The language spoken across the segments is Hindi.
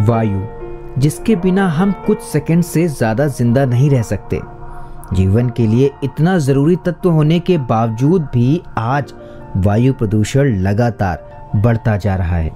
वायु, जिसके बिना हम कुछ सेकंड से ज़्यादा जिंदा नहीं रह सकते। जीवन के लिए इतना ज़रूरी तत्व होने के बावजूद भी आज वायु प्रदूषण लगातार बढ़ता जा रहा है।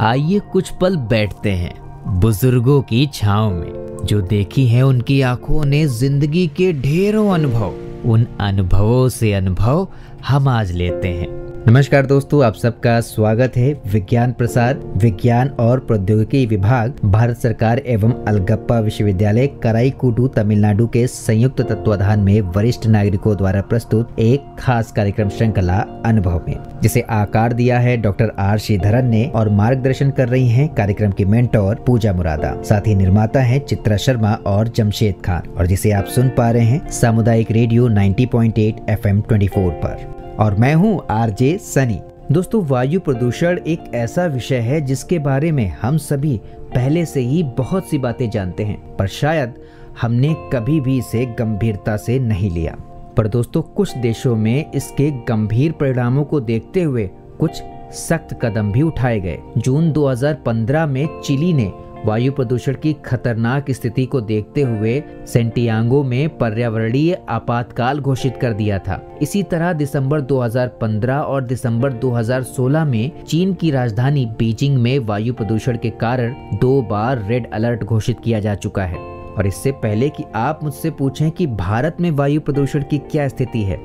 आइए कुछ पल बैठते हैं बुजुर्गों की छांव में, जो देखी है उनकी आंखों ने जिंदगी के ढेरों अनुभव। उन अनुभवों से अनुभव हम आज लेते हैं। नमस्कार दोस्तों, आप सबका स्वागत है। विज्ञान प्रसार विज्ञान और प्रौद्योगिकी विभाग, भारत सरकार एवं अलगप्पा विश्वविद्यालय कराईकुडू तमिलनाडु के संयुक्त तत्वाधान में वरिष्ठ नागरिकों द्वारा प्रस्तुत एक खास कार्यक्रम श्रृंखला अनुभव में, जिसे आकार दिया है डॉक्टर आर श्रीधरन ने और मार्गदर्शन कर रही हैं कार्यक्रम की मेंटोर पूजा मुरादा। साथ ही निर्माता हैं चित्रा शर्मा और जमशेद खान, और जिसे आप सुन पा रहे हैं सामुदायिक रेडियो 90.8 FM 24 पर। और मैं हूँ आरजे सनी। दोस्तों, वायु प्रदूषण एक ऐसा विषय है जिसके बारे में हम सभी पहले से ही बहुत सी बातें जानते हैं, पर शायद हमने कभी भी इसे गंभीरता से नहीं लिया। पर दोस्तों, कुछ देशों में इसके गंभीर परिणामों को देखते हुए कुछ सख्त कदम भी उठाए गए। जून 2015 में चिली ने वायु प्रदूषण की खतरनाक स्थिति को देखते हुए सेंटियागो में पर्यावरणीय आपातकाल घोषित कर दिया था। इसी तरह दिसंबर 2015 और दिसंबर 2016 में चीन की राजधानी बीजिंग में वायु प्रदूषण के कारण 2 बार रेड अलर्ट घोषित किया जा चुका है। और इससे पहले कि आप मुझसे पूछें कि भारत में वायु प्रदूषण की क्या स्थिति है,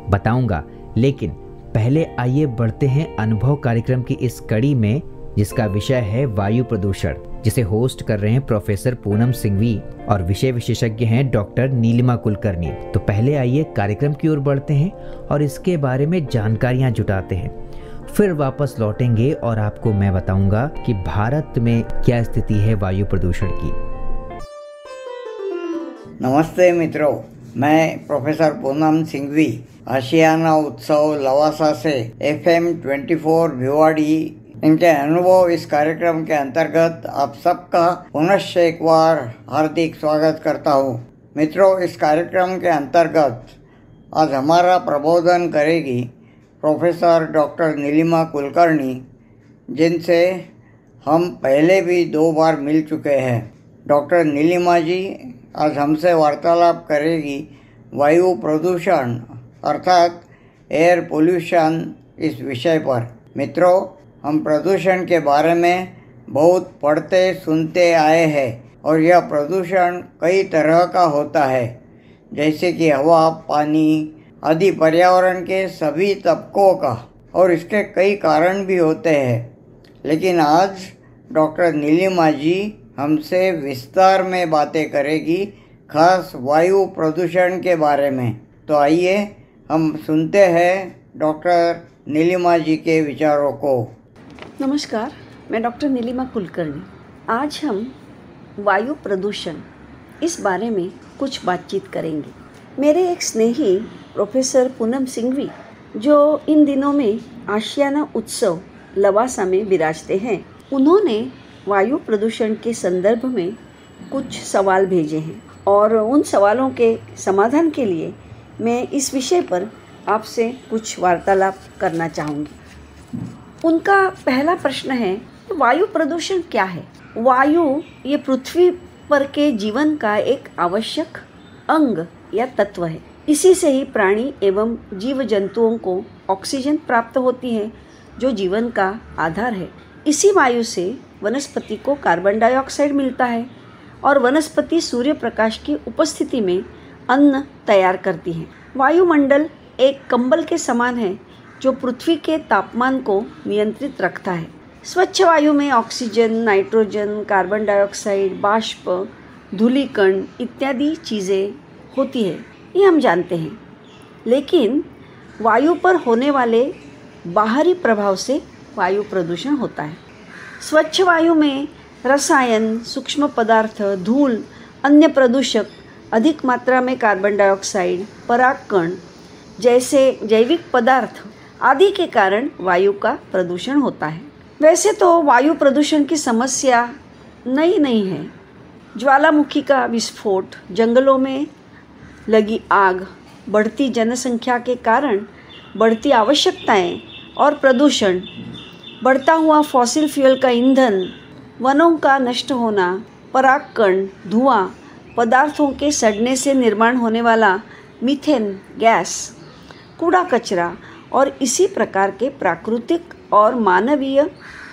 बताऊंगा, लेकिन पहले आइए बढ़ते हैं अनुभव कार्यक्रम की इस कड़ी में, जिसका विषय है वायु प्रदूषण, जिसे होस्ट कर रहे हैं प्रोफेसर पूनम सिंघवी और विषय विशेषज्ञ हैं डॉक्टर नीलिमा कुलकर्णी। तो पहले आइए कार्यक्रम की ओर बढ़ते हैं और इसके बारे में जानकारियां जुटाते हैं। फिर वापस लौटेंगे और आपको मैं बताऊंगा कि भारत में क्या स्थिति है वायु प्रदूषण की। नमस्ते मित्रों, मैं प्रोफेसर पूनम सिंघवी आशियाना उत्सव लवासा से FM 24 भिवाड़ी इनके अनुभव इस कार्यक्रम के अंतर्गत आप सबका पुनश्च एक बार हार्दिक स्वागत करता हूँ। मित्रों, इस कार्यक्रम के अंतर्गत आज हमारा प्रबोधन करेगी प्रोफेसर डॉक्टर नीलिमा कुलकर्णी, जिनसे हम पहले भी 2 बार मिल चुके हैं। डॉक्टर नीलिमा जी आज हमसे वार्तालाप करेगी वायु प्रदूषण अर्थात एयर पोल्यूशन इस विषय पर। मित्रों, हम प्रदूषण के बारे में बहुत पढ़ते सुनते आए हैं और यह प्रदूषण कई तरह का होता है, जैसे कि हवा, पानी आदि पर्यावरण के सभी तबकों का, और इसके कई कारण भी होते हैं। लेकिन आज डॉक्टर नीलिमा जी हमसे विस्तार में बातें करेगी खास वायु प्रदूषण के बारे में। तो आइए हम सुनते हैं डॉक्टर नीलिमा जी के विचारों को। नमस्कार, मैं डॉक्टर नीलिमा कुलकर्णी। आज हम वायु प्रदूषण इस बारे में कुछ बातचीत करेंगे। मेरे एक स्नेही प्रोफेसर पूनम सिंघवी, जो इन दिनों में आशियाना उत्सव लवासा में विराजते हैं, उन्होंने वायु प्रदूषण के संदर्भ में कुछ सवाल भेजे हैं और उन सवालों के समाधान के लिए मैं इस विषय पर आपसे कुछ वार्तालाप करना चाहूँगी। उनका पहला प्रश्न है, वायु प्रदूषण क्या है? वायु ये पृथ्वी पर के जीवन का एक आवश्यक अंग या तत्व है। इसी से ही प्राणी एवं जीव जंतुओं को ऑक्सीजन प्राप्त होती है, जो जीवन का आधार है। इसी वायु से वनस्पति को कार्बन डाइऑक्साइड मिलता है और वनस्पति सूर्य प्रकाश की उपस्थिति में अन्न तैयार करती है। वायुमंडल एक कंबल के समान है जो पृथ्वी के तापमान को नियंत्रित रखता है। स्वच्छ वायु में ऑक्सीजन, नाइट्रोजन, कार्बन डाइऑक्साइड, बाष्प, धूलिकण इत्यादि चीज़ें होती है, ये हम जानते हैं। लेकिन वायु पर होने वाले बाहरी प्रभाव से वायु प्रदूषण होता है। स्वच्छ वायु में रसायन, सूक्ष्म पदार्थ, धूल, अन्य प्रदूषक, अधिक मात्रा में कार्बन डाइऑक्साइड, परागकण जैसे जैविक पदार्थ आदि के कारण वायु का प्रदूषण होता है। वैसे तो वायु प्रदूषण की समस्या नई नहीं है। ज्वालामुखी का विस्फोट, जंगलों में लगी आग, बढ़ती जनसंख्या के कारण बढ़ती आवश्यकताएं और प्रदूषण, बढ़ता हुआ फॉसिल फ्यूल का ईंधन, वनों का नष्ट होना, परागकण, धुआं, पदार्थों के सड़ने से निर्माण होने वाला मीथेन गैस, कूड़ा कचरा और इसी प्रकार के प्राकृतिक और मानवीय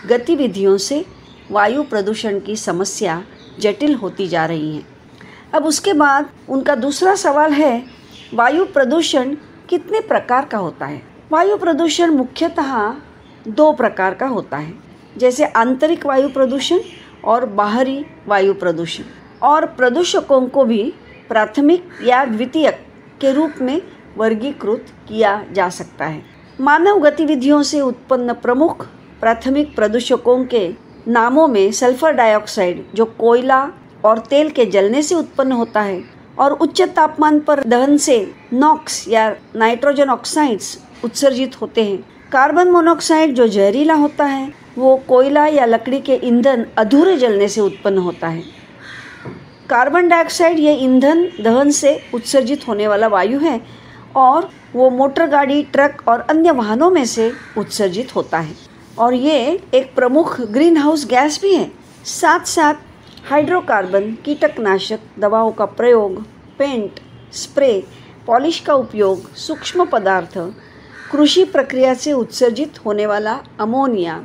गतिविधियों से वायु प्रदूषण की समस्या जटिल होती जा रही है। अब उसके बाद उनका दूसरा सवाल है, वायु प्रदूषण कितने प्रकार का होता है? वायु प्रदूषण मुख्यतः 2 प्रकार का होता है, जैसे आंतरिक वायु प्रदूषण और बाहरी वायु प्रदूषण। और प्रदूषकों को भी प्राथमिक या द्वितीयक के रूप में वर्गीकृत किया जा सकता है। मानव गतिविधियों से उत्पन्न प्रमुख प्राथमिक प्रदूषकों के नामों में सल्फर डाइऑक्साइड, जो कोयला और तेल के जलने से उत्पन्न होता है और उच्च तापमान पर दहन से नॉक्स या नाइट्रोजन ऑक्साइड्स उत्सर्जित होते हैं। कार्बन मोनोऑक्साइड, जो जहरीला होता है, वो कोयला या लकड़ी के ईंधन अधूरे जलने से उत्पन्न होता है। कार्बन डाइऑक्साइड ये ईंधन दहन से उत्सर्जित होने वाला वायु है और वो मोटर गाड़ी, ट्रक और अन्य वाहनों में से उत्सर्जित होता है और ये एक प्रमुख ग्रीन हाउस गैस भी है। साथ साथ हाइड्रोकार्बन, कीटकनाशक दवाओं का प्रयोग, पेंट, स्प्रे, पॉलिश का उपयोग, सूक्ष्म पदार्थ, कृषि प्रक्रिया से उत्सर्जित होने वाला अमोनिया,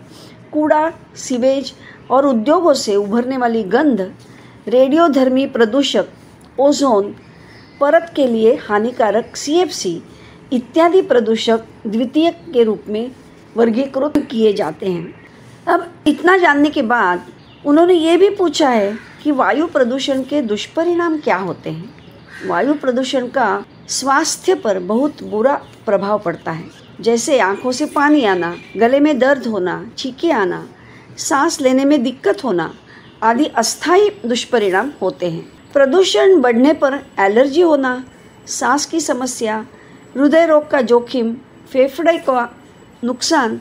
कूड़ा, सीवेज और उद्योगों से उभरने वाली गंध, रेडियोधर्मी प्रदूषक, ओजोन परत के लिए हानिकारक CFC इत्यादि प्रदूषक द्वितीयक के रूप में वर्गीकृत किए जाते हैं। अब इतना जानने के बाद उन्होंने ये भी पूछा है कि वायु प्रदूषण के दुष्परिणाम क्या होते हैं। वायु प्रदूषण का स्वास्थ्य पर बहुत बुरा प्रभाव पड़ता है, जैसे आँखों से पानी आना, गले में दर्द होना, छींके आना, सांस लेने में दिक्कत होना आदि अस्थायी दुष्परिणाम होते हैं। प्रदूषण बढ़ने पर एलर्जी होना, सांस की समस्या, हृदय रोग का जोखिम, फेफड़े का नुकसान,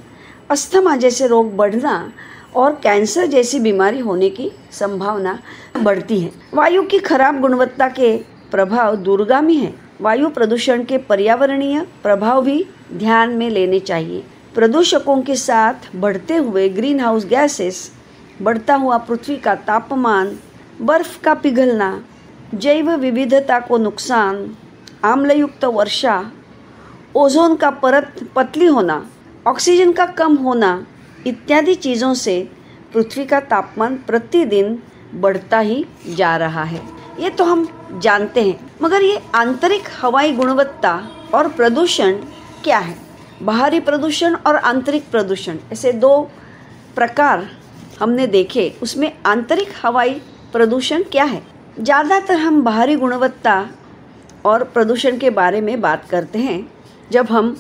अस्थमा जैसे रोग बढ़ना और कैंसर जैसी बीमारी होने की संभावना बढ़ती है। वायु की खराब गुणवत्ता के प्रभाव दूरगामी है। वायु प्रदूषण के पर्यावरणीय प्रभाव भी ध्यान में लेने चाहिए। प्रदूषकों के साथ बढ़ते हुए ग्रीन हाउस गैसेस, बढ़ता हुआ पृथ्वी का तापमान, बर्फ का पिघलना, जैव विविधता को नुकसान, आम्लयुक्त वर्षा, ओजोन का परत पतली होना, ऑक्सीजन का कम होना इत्यादि चीज़ों से पृथ्वी का तापमान प्रतिदिन बढ़ता ही जा रहा है। ये तो हम जानते हैं, मगर ये आंतरिक हवाई गुणवत्ता और प्रदूषण क्या है? बाहरी प्रदूषण और आंतरिक प्रदूषण, ऐसे 2 प्रकार हमने देखे। उसमें आंतरिक हवाई प्रदूषण क्या है? ज़्यादातर हम बाहरी गुणवत्ता और प्रदूषण के बारे में बात करते हैं जब हम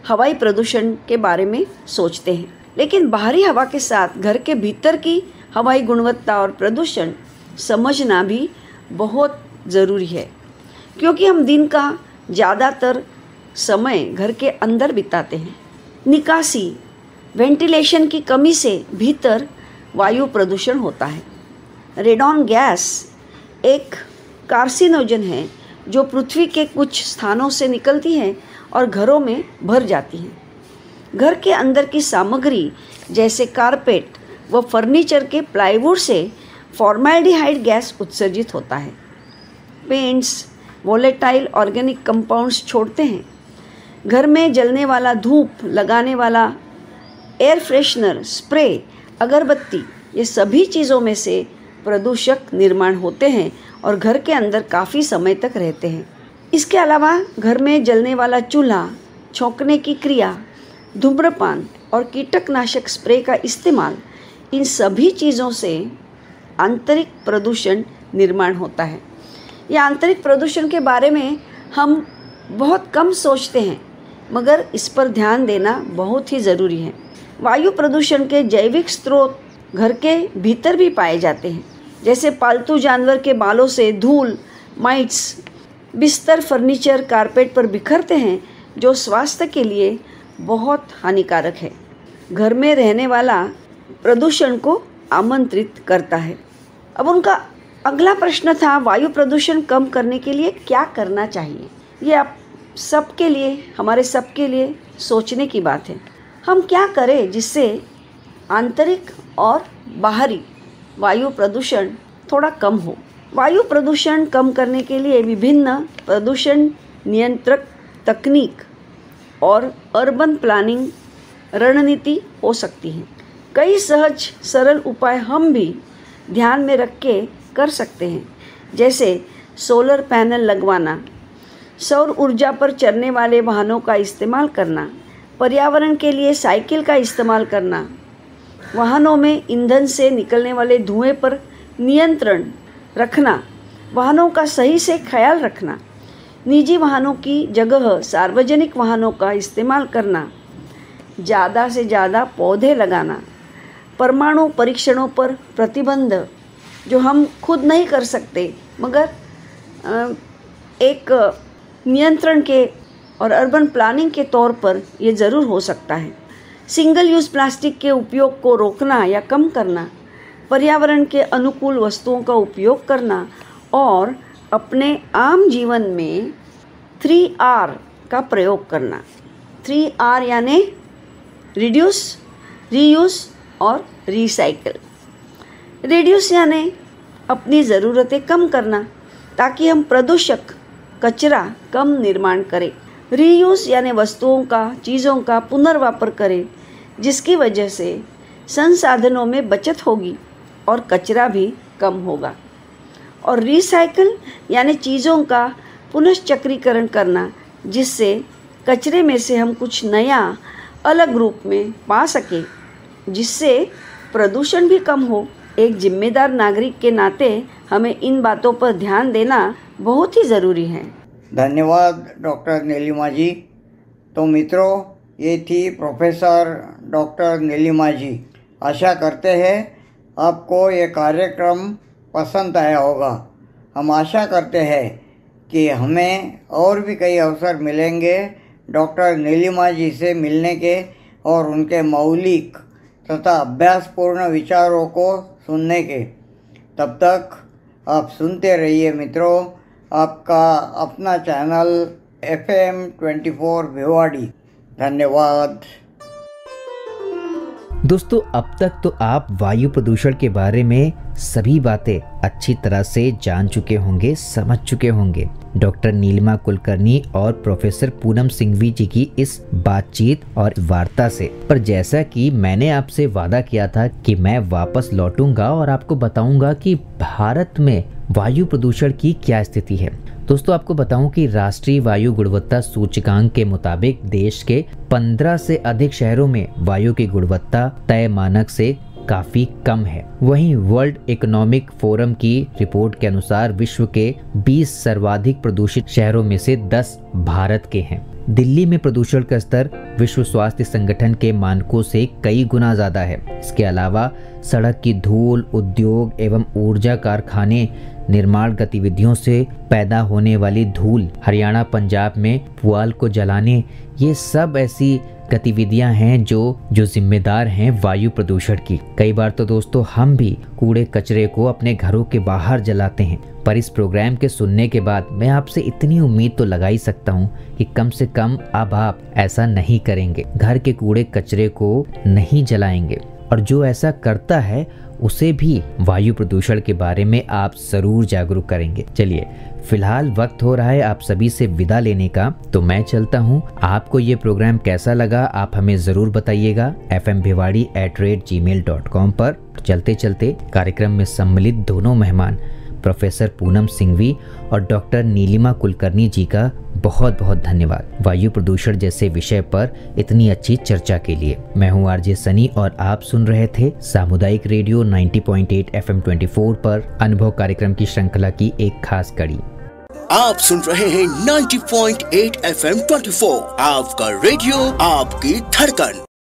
हवाई प्रदूषण के बारे में सोचते हैं, लेकिन बाहरी हवा के साथ घर के भीतर की हवाई गुणवत्ता और प्रदूषण समझना भी बहुत ज़रूरी है, क्योंकि हम दिन का ज़्यादातर समय घर के अंदर बिताते हैं। निकासी, वेंटिलेशन की कमी से भीतर वायु प्रदूषण होता है। रेडॉन गैस एक कार्सिनोजन है जो पृथ्वी के कुछ स्थानों से निकलती है और घरों में भर जाती है। घर के अंदर की सामग्री जैसे कारपेट व फर्नीचर के प्लाईवुड से फॉर्मल्डिहाइड गैस उत्सर्जित होता है। पेंट्स वोलेटाइल ऑर्गेनिक कंपाउंड्स छोड़ते हैं। घर में जलने वाला धूप लगाने वाला एयर फ्रेशनर, स्प्रे, अगरबत्ती, ये सभी चीज़ों में से प्रदूषक निर्माण होते हैं और घर के अंदर काफ़ी समय तक रहते हैं। इसके अलावा घर में जलने वाला चूल्हा, छौंकने की क्रिया, धूम्रपान और कीटकनाशक स्प्रे का इस्तेमाल, इन सभी चीज़ों से आंतरिक प्रदूषण निर्माण होता है। यह आंतरिक प्रदूषण के बारे में हम बहुत कम सोचते हैं, मगर इस पर ध्यान देना बहुत ही ज़रूरी है। वायु प्रदूषण के जैविक स्रोत घर के भीतर भी पाए जाते हैं, जैसे पालतू जानवर के बालों से धूल, माइट्स बिस्तर, फर्नीचर, कारपेट पर बिखरते हैं, जो स्वास्थ्य के लिए बहुत हानिकारक है। घर में रहने वाला प्रदूषण को आमंत्रित करता है। अब उनका अगला प्रश्न था, वायु प्रदूषण कम करने के लिए क्या करना चाहिए? ये आप सबके लिए, हमारे सबके लिए सोचने की बात है। हम क्या करें जिससे आंतरिक और बाहरी वायु प्रदूषण थोड़ा कम हो। वायु प्रदूषण कम करने के लिए विभिन्न प्रदूषण नियंत्रक तकनीक और अर्बन प्लानिंग रणनीति हो सकती है। कई सहज सरल उपाय हम भी ध्यान में रख के कर सकते हैं, जैसे सोलर पैनल लगवाना, सौर ऊर्जा पर चलने वाले वाहनों का इस्तेमाल करना, पर्यावरण के लिए साइकिल का इस्तेमाल करना, वाहनों में ईंधन से निकलने वाले धुएं पर नियंत्रण रखना, वाहनों का सही से ख्याल रखना, निजी वाहनों की जगह सार्वजनिक वाहनों का इस्तेमाल करना, ज़्यादा से ज़्यादा पौधे लगाना, परमाणु परीक्षणों पर प्रतिबंध जो हम खुद नहीं कर सकते मगर एक नियंत्रण के और अर्बन प्लानिंग के तौर पर ये ज़रूर हो सकता है। सिंगल यूज़ प्लास्टिक के उपयोग को रोकना या कम करना, पर्यावरण के अनुकूल वस्तुओं का उपयोग करना और अपने आम जीवन में 3R का प्रयोग करना। 3R यानी रिड्यूस, रीयूज़ और रिसाइकल। रिड्यूस यानी अपनी ज़रूरतें कम करना ताकि हम प्रदूषक कचरा कम निर्माण करें। रीयूज़ यानी वस्तुओं का, चीज़ों का पुनर्वापर करें, जिसकी वजह से संसाधनों में बचत होगी और कचरा भी कम होगा। और रिसाइकल यानी चीज़ों का पुनश्चक्रीकरण करना, जिससे कचरे में से हम कुछ नया अलग रूप में पा सके, जिससे प्रदूषण भी कम हो। एक जिम्मेदार नागरिक के नाते हमें इन बातों पर ध्यान देना बहुत ही ज़रूरी है। धन्यवाद डॉक्टर नीलिमा जी। तो मित्रों, ये थी प्रोफेसर डॉक्टर नीलिमा जी। आशा करते हैं आपको ये कार्यक्रम पसंद आया होगा। हम आशा करते हैं कि हमें और भी कई अवसर मिलेंगे डॉक्टर नीलिमा जी से मिलने के और उनके मौलिक तथा अभ्यासपूर्ण विचारों को सुनने के। तब तक आप सुनते रहिए मित्रों, आपका अपना चैनल FM 24 भिवाड़ी। धन्यवाद दोस्तों। अब तक तो आप वायु प्रदूषण के बारे में सभी बातें अच्छी तरह से जान चुके होंगे, समझ चुके होंगे डॉक्टर नीलिमा कुलकर्णी और प्रोफेसर पूनम सिंघवी जी की इस बातचीत और वार्ता से। पर जैसा कि मैंने आपसे वादा किया था कि मैं वापस लौटूंगा और आपको बताऊंगा कि भारत में वायु प्रदूषण की क्या स्थिति है। दोस्तों, आपको बताऊं कि राष्ट्रीय वायु गुणवत्ता सूचकांक के मुताबिक देश के 15 से अधिक शहरों में वायु की गुणवत्ता तय मानक से काफी कम है। वहीं वर्ल्ड इकोनॉमिक फोरम की रिपोर्ट के अनुसार विश्व के 20 सर्वाधिक प्रदूषित शहरों में से 10 भारत के हैं। दिल्ली में प्रदूषण का स्तर विश्व स्वास्थ्य संगठन के मानकों से कई गुना ज्यादा है। इसके अलावा सड़क की धूल, उद्योग एवं ऊर्जा कारखाने, निर्माण गतिविधियों से पैदा होने वाली धूल, हरियाणा पंजाब में पुआल को जलाने, ये सब ऐसी गतिविधियां हैं जो जिम्मेदार हैं वायु प्रदूषण की। कई बार तो दोस्तों हम भी कूड़े कचरे को अपने घरों के बाहर जलाते हैं। पर इस प्रोग्राम के सुनने के बाद मैं आपसे इतनी उम्मीद तो लगा ही सकता हूँ कि कम से कम अब आप ऐसा नहीं करेंगे, घर के कूड़े कचरे को नहीं जलाएंगे। और जो ऐसा करता है उसे भी वायु प्रदूषण के बारे में आप जरूर जागरूक करेंगे। चलिए, फिलहाल वक्त हो रहा है आप सभी से विदा लेने का, तो मैं चलता हूँ। आपको ये प्रोग्राम कैसा लगा आप हमें जरूर बताइएगा fmbhiwadi@gmail.com पर। चलते चलते कार्यक्रम में सम्मिलित दोनों मेहमान प्रोफेसर पूनम सिंघवी और डॉक्टर नीलिमा कुलकर्णी जी का बहुत बहुत धन्यवाद वायु प्रदूषण जैसे विषय पर इतनी अच्छी चर्चा के लिए। मैं हूं आरजे सनी और आप सुन रहे थे सामुदायिक रेडियो 90.8 FM 24 पर अनुभव कार्यक्रम की श्रृंखला की एक खास कड़ी। आप सुन रहे हैं 90.8 FM 24, आपका रेडियो, आपकी धड़कन।